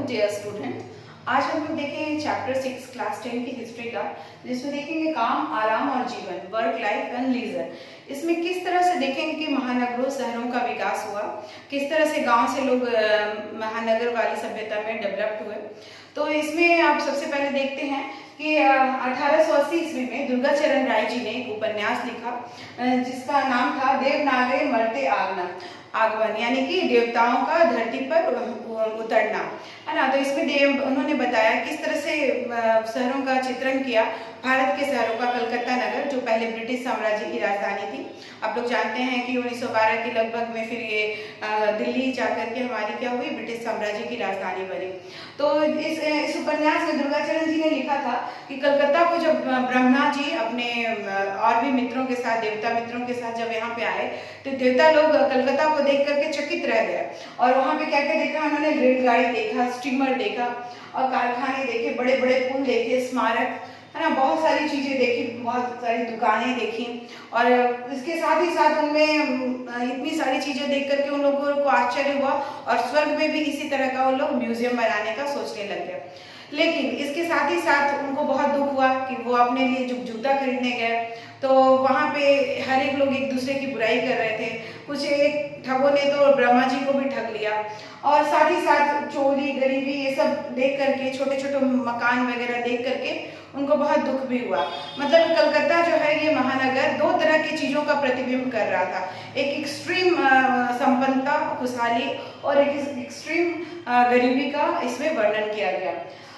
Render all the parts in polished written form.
Dear student, आज हम लोग देखेंगे चैप्टर 6 क्लास 10 की हिस्ट्री का, जिसमें देखेंगे काम, आराम और जीवन, वर्क लाइफ एंड लीजर। इसमें किस तरह से देखेंगे कि महानगरों शहरों का विकास हुआ, किस तरह से गांव से लोग महानगर वाली सभ्यता में डेवलप्ड हुए। तो इसमें आप सबसे पहले देखते हैं कि 1880 ईस्वी में दुर्गाचरण राय जी ने एक उपन्यास लिखा जिसका नाम था देवनागरी मरते आगमन, यानी कि देवताओं का धरती पर उतरना, है ना। तो इसमें उन्होंने बताया किस तरह से शहरों का चित्रण किया, भारत के शहरों का। कलकत्ता नगर जो पहले ब्रिटिश साम्राज्य की राजधानी थी, आप लोग जानते हैं कि 1912 के लगभग में फिर ये दिल्ली जाकर के हमारी क्या हुई, ब्रिटिश साम्राज्य की राजधानी बनी। तो इस उपन्यास में दुर्गाचरण जी ने लिखा था कि कलकत्ता को जब ब्रह्मा जी अपने और भी मित्रों के साथ, देवता मित्रों के साथ जब यहाँ पे आए, तो देवता लोग कलकत्ता को देख करके चकित रह गए। और वहाँ पे क्या क्या देखा उन्होंने, रेलगाड़ी देखा, स्टीमर देखा और कारखाने देखे, बड़े बड़े पुल देखे, स्मारक, है ना, बहुत सारी चीजें देखी, बहुत सारी दुकानें देखी। और इसके साथ ही साथ उनमें इतनी सारी चीजें देख करके उन लोगों को आश्चर्य हुआ और स्वर्ग में भी इसी तरह का वो लोग म्यूजियम बनाने का सोचने लग गए। लेकिन इसके साथ ही साथ उनको बहुत दुख हुआ कि वो अपने लिए जो जूता खरीदने गए तो वहाँ पे हर एक लोग एक दूसरे की बुराई कर रहे थे। कुछ एक ठगों ने तो ब्रह्मा जी को भी ठग लिया, और साथ ही साथ चोरी, गरीबी, ये सब देख करके, छोटे छोटे मकान वगैरह देख करके उनको बहुत दुख भी हुआ। मतलब कलकत्ता जो है ये महानगर दो तरह की चीजों का प्रतिबिंब कर रहा था, एक एक्सट्रीम संपन्नता, खुशहाली, और एक एक्सट्रीम गरीबी का इसमें वर्णन किया गया।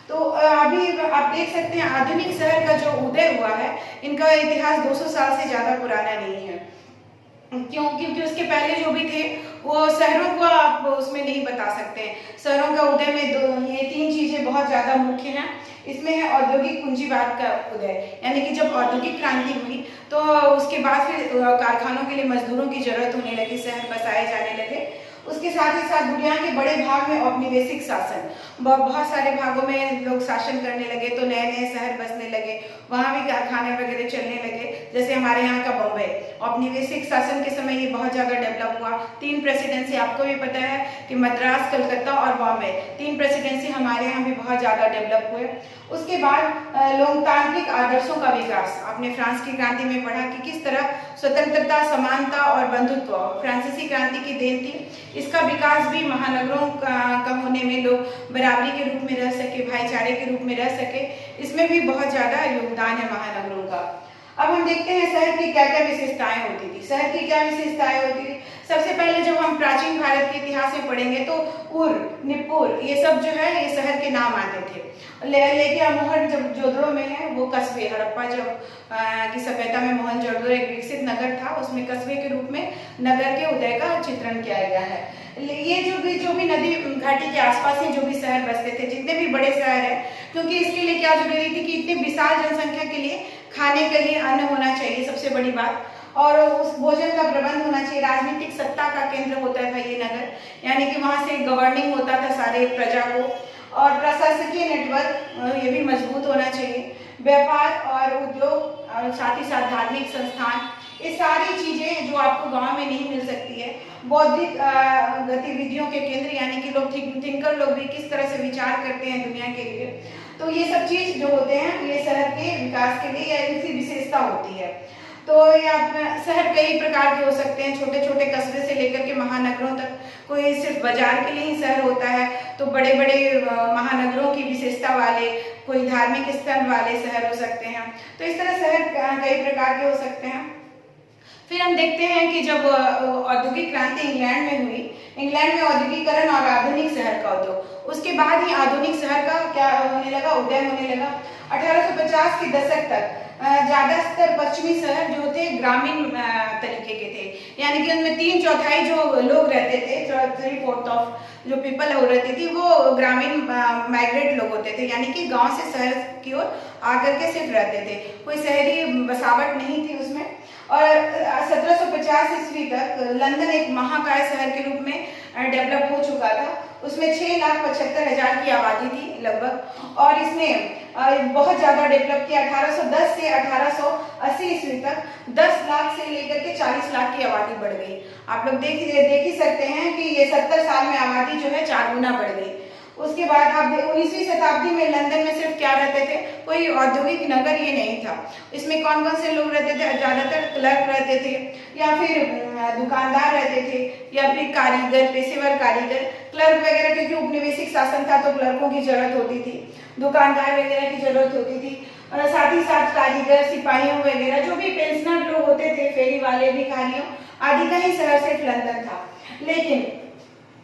तो अभी आप देख सकते हैं आधुनिक शहर का जो उदय हुआ है, इनका इतिहास 200 साल से ज्यादा पुराना नहीं है। क्यों? क्योंकि उसके पहले जो भी थे वो शहरों को आप उसमें नहीं बता सकते। शहरों का उदय में ये तीन चीजें बहुत ज्यादा मुख्य हैं। इसमें है औद्योगिक पूंजीवाद का उदय, यानी कि जब औद्योगिक क्रांति हुई तो उसके बाद फिर कारखानों के लिए मजदूरों की जरूरत होने लगी, शहर बसाए जाने लगे। उसके साथ ही साथ दुनिया के बड़े भाग में औपनिवेशिक शासन, बहुत सारे भागों में लोग शासन करने लगे, तो नए नए शहर बसने लगे, वहाँ भी कारखाने वगैरह चलने लगे। जैसे हमारे यहाँ का बॉम्बे, औपनिवेशिक शासन के समय ये बहुत ज़्यादा डेवलप हुआ। 3 प्रेसिडेंसी, आपको भी पता है कि मद्रास, कलकत्ता और बॉम्बे, 3 प्रेसिडेंसी हमारे यहाँ भी बहुत ज़्यादा डेवलप हुए। उसके बाद लोकतांत्रिक आदर्शों का विकास, आपने फ्रांस की क्रांति में पढ़ा कि किस तरह स्वतंत्रता, समानता और बंधुत्व फ्रांसीसी क्रांति की देन थी। इसका विकास भी महानगरों का होने में, लोग बराबरी के रूप में रह सके, भाईचारे के रूप में रह सके, इसमें भी बहुत ज्यादा योगदान है महानगरों का। अब हम देखते हैं शहर की क्या क्या विशेषताएं होती थी। शहर की क्या विशेषताएं होती थी? सबसे पहले जब हम प्राचीन भारत के इतिहास में पढ़ेंगे तो उर, निपुर, ये सब जो है ये शहर के नाम आते थे। लेके अमोहर जब जोधड़ो में है, वो कस्बे, हड़प्पा जब की सभ्यता में मोहनजोदड़ो एक विकसित नगर था, उसमें कस्बे के रूप में नगर के उदय का चित्रण किया गया है। ये जो भी नदी घाटी के आसपास ही जो भी शहर बसते थे, जितने भी बड़े शहर हैं, क्योंकि इसके लिए क्या जरूरी थी कि इतनी विशाल जनसंख्या के लिए खाने के लिए अन्न होना चाहिए, सबसे बड़ी बात, और उस भोजन का प्रबंध होना चाहिए। राजनीतिक सत्ता का केंद्र होता था ये नगर, यानी कि वहाँ से गवर्निंग होता था सारे प्रजा को, और प्रशासकीय नेटवर्क ये भी मजबूत होना चाहिए। व्यापार और उद्योग और साथ ही साथ धार्मिक संस्थान, ये सारी चीजें जो आपको गांव में नहीं मिल सकती है। बौद्धिक गतिविधियों के केंद्र, यानी कि लोग थिंकर लोग भी किस तरह से विचार करते हैं दुनिया के लिए, तो ये सब चीज जो होते हैं ये शहर के विकास के लिए या इनकी विशेषता होती है। तो ये आप शहर कई प्रकार के हो सकते हैं, छोटे छोटे कस्बे से लेकर के महानगरों तक। कोई सिर्फ बाजार के लिए ही शहर होता है, तो बड़े बड़े महानगरों की विशेषता वाले, कोई धार्मिक स्थल वाले शहर हो सकते हैं। तो इस तरह शहर कई प्रकार के हो सकते हैं। फिर हम देखते हैं कि जब औद्योगिक क्रांति इंग्लैंड में हुई, इंग्लैंड में औद्योगिकरण और आधुनिक शहर का उद्योग, उसके बाद ही आधुनिक शहर का क्या होने लगा, उदय होने लगा। 1850 के दशक तक ज्यादातर पश्चिमी शहर जो थे ग्रामीण तरीके के थे, यानी कि उनमें 3/4 जो लोग रहते थे, 3/4 ऑफ जो पीपल हो रहती थी वो ग्रामीण माइग्रेट लोग होते थे, यानी कि गांव से शहर की ओर आकर के सिर्फ रहते थे, कोई शहरी बसावट नहीं थी उसमें। और 1750 ईस्वी तक लंदन एक महाकाय शहर के रूप में डेवलप हो चुका था। उसमें 6,75,000 की आबादी थी लगभग, और इसने बहुत ज्यादा डेवलप किया। 1810 से 1880 ईस्वी तक 10 लाख से लेकर के 40 लाख की आबादी बढ़ गई। आप लोग देख ही सकते हैं कि ये 70 साल में आबादी जो है 4 गुना बढ़ गई। उसके बाद आप 19वीं शताब्दी में लंदन में सिर्फ क्या रहते थे, कोई औद्योगिक नगर ये नहीं था। इसमें कौन कौन से लोग रहते थे, ज्यादातर क्लर्क रहते थे या फिर दुकानदार रहते थे या फिर कारीगर, पेशेवर कारीगर। क्लर्क वगैरह क्योंकि उपनिवेशिक शासन था तो क्लर्कों की जरूरत होती थी, दुकानदार वगैरह की जरूरत होती थी, साथ ही साथ कारीगर, सिपाहियों वगैरह, जो भी पेंशनर लोग होते थे, फेरी वाले, भिखारियों आदि का ही शहर सिर्फ लंदन था। लेकिन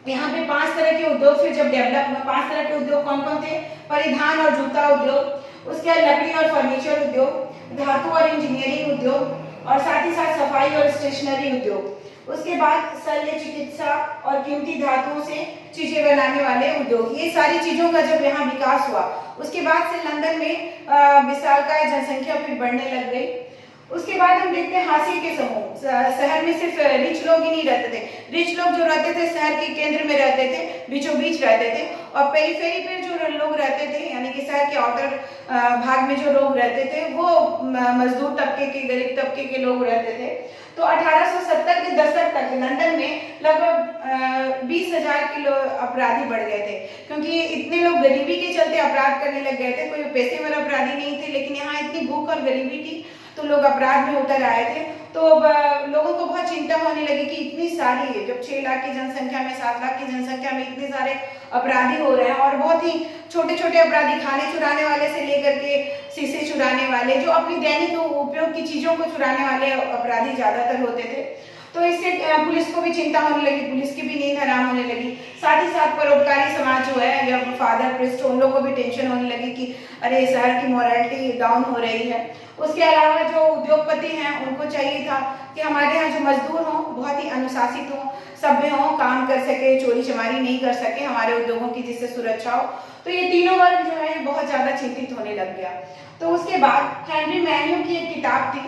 यहाँ पे 5 तरह के उद्योग फिर जब डेवलप हुए। 5 तरह के उद्योग कौन कौन थे, परिधान और जूता उद्योग, उसके बाद लकड़ी और फर्नीचर उद्योग, धातु और इंजीनियरिंग उद्योग, और साथ ही साथ सफाई और स्टेशनरी उद्योग। उसके बाद शल्य चिकित्सा और कीमती धातुओं से चीजें बनाने वाले उद्योग। ये सारी चीजों का जब यहाँ विकास हुआ, उसके बाद से लंदन में विशालकाय जनसंख्या फिर बढ़ने लग गई। उसके बाद हम देखते हैं हाशिए के समूह। शहर में सिर्फ रिच लोग ही नहीं रहते थे, रिच लोग जो रहते थे शहर के केंद्र में रहते थे, बीचों बीच रहते थे, और पेरीफेरी पे जो लोग रहते थे, यानी कि शहर के आउटर भाग में जो लोग रहते थे वो मजदूर तबके के, गरीब तबके के लोग रहते थे। तो 1870 के दशक तक लंदन में लगभग 20,000 के अपराधी बढ़ गए थे, क्योंकि इतने लोग गरीबी के चलते अपराध करने लग गए थे। कोई पेशेवर अपराधी नहीं थे, लेकिन यहाँ इतनी भूख और गरीबी थी तो लोग अपराध में उतर आए थे। तो लोगों को बहुत चिंता होने लगी कि इतनी सारी, जब 6 लाख की जनसंख्या में, 7 लाख की जनसंख्या में इतने सारे अपराधी हो रहे हैं, और बहुत ही छोटे छोटे अपराधी, खाने चुराने वाले से लेकर के शीशे चुराने वाले, जो अपनी दैनिक उपयोग की चीजों को चुराने वाले अपराधी ज्यादातर होते थे। तो इससे पुलिस को भी चिंता होने लगी, पुलिस की भी नींद हराम होने लगी। साथ ही साथ परोपकारी समाज जो है, या फादर प्रिस्ट, उन लोगों को भी टेंशन होने लगी कि अरे शहर की मोरालिटी डाउन हो रही है। उसके अलावा जो उद्योगपति हैं, उनको चाहिए था कि हमारे यहाँ जो मजदूर हों बहुत ही अनुशासित हों, सभ्य हों, काम कर सके, चोरी चमारी नहीं कर सके, हमारे उद्योगों की जिससे सुरक्षा हो। तो ये तीनों वर्ग जो है बहुत ज्यादा चिंतित होने लग गया। तो उसके बाद हेनरी मैन्यू की एक किताब थी,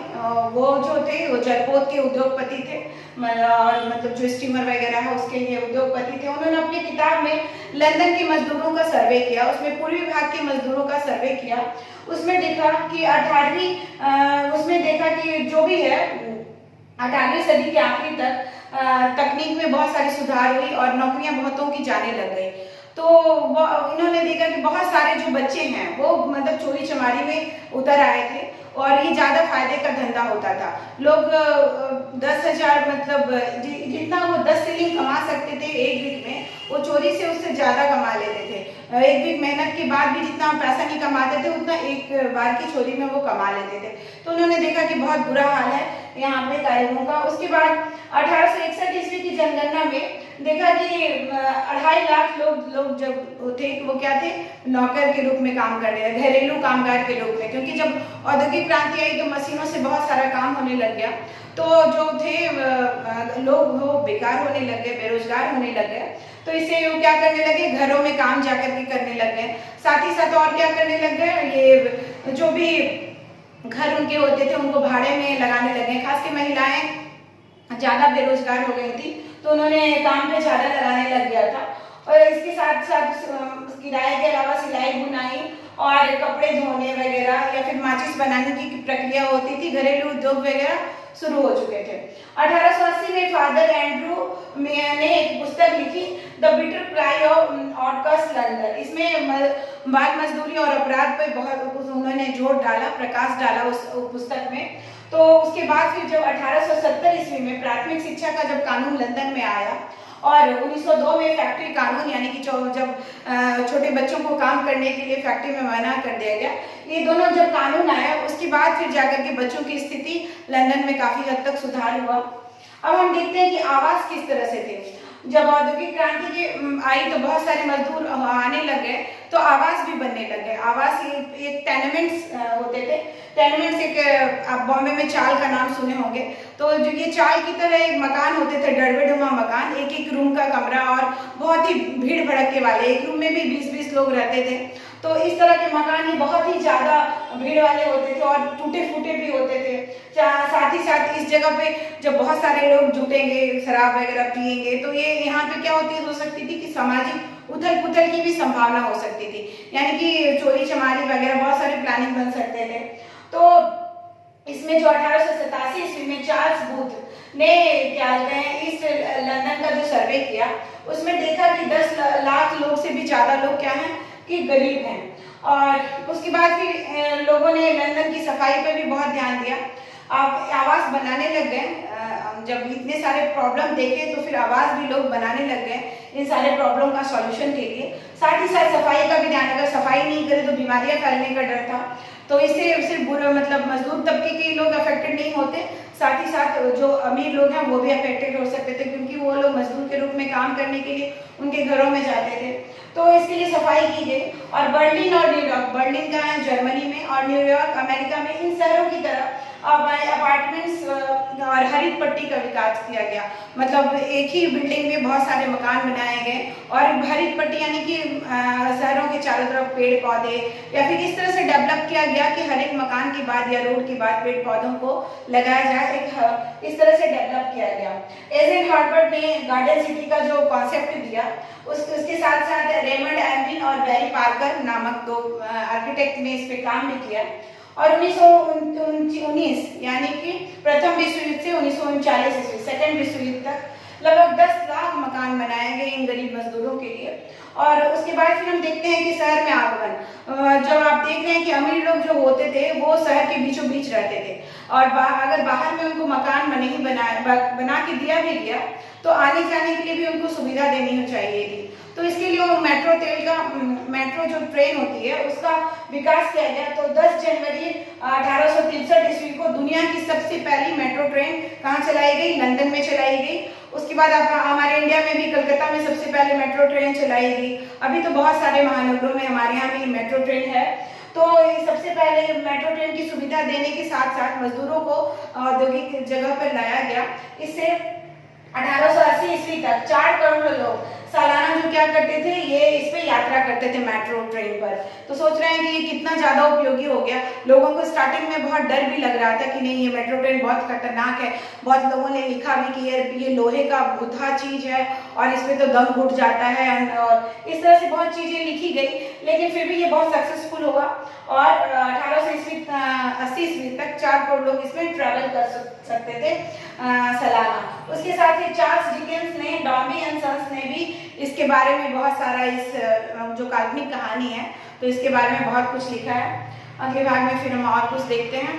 वो जो थे वो जलपोत के उद्योगपति थे, और मतलब जो स्टीमर वगैरह है उसके लिए उद्योगपति थे। उन्होंने अपनी किताब में लंदन के मजदूरों का सर्वे किया, उसमें पूर्वी भाग के मजदूरों का सर्वे किया। उसमें देखा कि 18वीं उसमें देखा कि जो भी है 18वीं सदी के आखिरी तक तकनीक में बहुत सारे सुधार हुई और नौकरियां बहुतों की जाने लग गई। तो इन्होंने देखा कि बहुत सारे जो बच्चे हैं वो मतलब चोरी चमारी में उतर आए थे, और ये ज्यादा फायदे का धंधा होता था। लोग 10,000 मतलब जितना वो 10 शिलिंग कमा सकते थे एक वीक में, वो चोरी से उससे ज्यादा कमा लेते थे। एक वीक मेहनत के बाद भी जितना पैसा नहीं कमाते थे उतना एक बार की चोरी में वो कमा लेते थे। तो उन्होंने देखा कि बहुत बुरा हाल है यहाँ पे कारीगरों का। उसके बाद 1861 ईस्वी की जनगणना में देखा कि 2.5 लाख लोग जब थे वो क्या थे, नौकर के रूप में काम कर रहे हैं, घरेलू कामगार के रूप में, क्योंकि जब औद्योगिक क्रांति आई तो मशीनों से बहुत सारा काम होने लग गया। तो जो थे लोग वो बेकार होने लग गए, बेरोजगार होने लग गए। तो इससे वो क्या करने लगे, घरों में काम जाकर के करने लग गए। साथ ही साथ और क्या करने लग गए, ये जो भी घर उनके होते थे उनको भाड़े में लगाने लगे। खास के महिलाएं ज्यादा बेरोजगार हो गई थी तो उन्होंने काम पे ज्यादा लगाने लग गया था। और इसके साथ साथ किराए के अलावा सिलाई बुनाई और कपड़े धोने वगैरह या फिर माचिस बनाने की प्रक्रिया होती थी, घरेलू उद्योग वगैरह शुरू हो चुके थे। 1880 में फादर एंड्रू ने एक पुस्तक लिखी, the bitter cry of outcast London. इसमें बाल मजदूरी और अपराध पर बहुत उन्होंने जोर डाला, प्रकाश डाला उस पुस्तक में। तो उसके बाद फिर जब 1870 ईस्वी में प्राथमिक शिक्षा का जब कानून लंदन में आया, और 1902 में फैक्ट्री कानून, यानी कि जब छोटे बच्चों को काम करने के लिए फैक्ट्री में मना कर दिया गया, ये दोनों जब कानून आया उसके बाद फिर जाकर के बच्चों की स्थिति लंदन में काफी हद तक सुधार हुआ। अब हम देखते हैं कि आवास किस तरह से थे। जब औद्योगिक क्रांति की आई तो बहुत सारे मजदूर आने लग गए, तो आवास भी बनने लग गए। आवास एक टेनेमेंट्स होते थे। टेनेमेंट्स एक, आप बॉम्बे में चाल का नाम सुने होंगे, तो जो ये चाल की तरह एक मकान होते थे, डड़बेनुमा मकान, एक एक रूम का कमरा और बहुत ही भीड़ भड़के वाले, एक रूम में भी 20-20 लोग रहते थे। तो इस तरह के मकान ही बहुत ही ज्यादा भीड़ वाले होते थे और टूटे फूटे भी होते थे। साथ ही साथ इस जगह पे जब बहुत सारे लोग जुटेंगे, शराब वगैरह पिएंगे, तो ये यहाँ पे क्या हो सकती थी कि सामाजिक उथल पुथल की भी संभावना हो सकती थी, यानी कि चोरी चमारी वगैरह बहुत सारे प्लानिंग बन सकते थे। तो इसमें जो 1887 ईस्वी में चार्ल्स बूथ ने क्या कहते हैं ईस्ट लंदन का जो सर्वे किया, उसमें देखा कि 10 लाख लोग से भी ज़्यादा लोग क्या हैं कि गरीब हैं। और उसके बाद फिर लोगों ने लंदन की सफाई पर भी बहुत ध्यान दिया। अब आवास बनाने लग गए। जब इतने सारे प्रॉब्लम देखे तो फिर आवास भी लोग बनाने लग गए इन सारे प्रॉब्लम का सॉल्यूशन के लिए। साथ ही साथ सफाई का भी ध्यान, अगर सफाई नहीं करे तो बीमारियां फैलने का डर था, तो इससे सिर्फ बुरा मतलब मजदूर तबके के लोग अफेक्टेड नहीं होते, साथ ही साथ जो अमीर लोग हैं वो भी अफेक्टेड हो सकते थे, क्योंकि वो लोग मजदूर के रूप में काम करने के लिए उनके घरों में जाते थे। तो इसके लिए सफाई की गई। और बर्लिन और न्यूयॉर्क, बर्लिन का है जर्मनी में और न्यूयॉर्क अमेरिका में, इन शहरों की तरह अपार्टमेंट्स और हरित पट्टी का विकास किया गया। मतलब एक ही बिल्डिंग में बहुत सारे मकान बनाए गए और हरित पट्टी यानी कि शहरों के चारों तरफ पेड़ पौधे, या फिर इस तरह से डेवलप किया गया कि हर एक मकान के बाद या रोड के बाद पेड़ पौधों को लगाया जाए, इस तरह से डेवलप किया गया। एजेंट हार्वर्ड ने गार्डन सिटी का जो कॉन्सेप्ट दिया, उसके साथ साथ रेमंड एल्विन और बैरी पार्कर नामक दो आर्किटेक्ट ने इस पे काम भी किया। और 1919 यानी कि प्रथम विश्व युद्ध से 1939 ईस्वी, सेकेंड विश्व युद्ध तक लगभग 10 लाख मकान बनाए गए इन गरीब मजदूरों के लिए। और उसके बाद फिर हम देखते हैं कि शहर में आगमन। जब आप देख रहे हैं कि अमीर लोग जो होते थे वो शहर के बीचों बीच रहते थे, और अगर बाहर में उनको मकान बना के दिया भी गया तो आने जाने के लिए भी उनको सुविधा देनी चाहिए थी। तो इसके लिए वो मेट्रो जो ट्रेन होती है उसका विकास किया गया। तो 10 जनवरी 1863 ईस्वी को दुनिया की सबसे पहली मेट्रो ट्रेन कहाँ चलाई गई? लंदन में चलाई गई। उसके बाद हमारे इंडिया में भी कलकत्ता में सबसे पहले मेट्रो ट्रेन चलाई गई। अभी तो बहुत सारे महानगरों में हमारे यहाँ भी मेट्रो ट्रेन है। तो सबसे पहले मेट्रो ट्रेन की सुविधा देने के साथ साथ मजदूरों को औद्योगिक जगह पर लाया गया। इससे 1880 ईस्वी तक 4 करोड़ लोग सालाना जो क्या करते थे, ये इस पे यात्रा करते थे मेट्रो ट्रेन पर। तो सोच रहे हैं कि ये कितना ज़्यादा उपयोगी हो गया। लोगों को स्टार्टिंग में बहुत डर भी लग रहा था कि नहीं, ये मेट्रो ट्रेन बहुत खतरनाक है। बहुत लोगों ने लिखा भी कि ये लोहे का बुद्धा चीज़ है और इस पर तो दम घुट जाता है, और इस तरह से बहुत चीज़ें लिखी गई। लेकिन फिर भी ये बहुत सक्सेसफुल हुआ और 1880 ईस्वी तक 4 करोड़ लोग इसमें ट्रैवल कर सकते थे सालाना। उसके साथ ही चार्ल्स डिकेंस ने, डॉम्बी एंड सन्स ने भी इसके बारे में बहुत सारा, इस जो काल्पनिक कहानी है तो इसके बारे में बहुत कुछ लिखा है। अगले भाग में फिर हम और कुछ देखते हैं।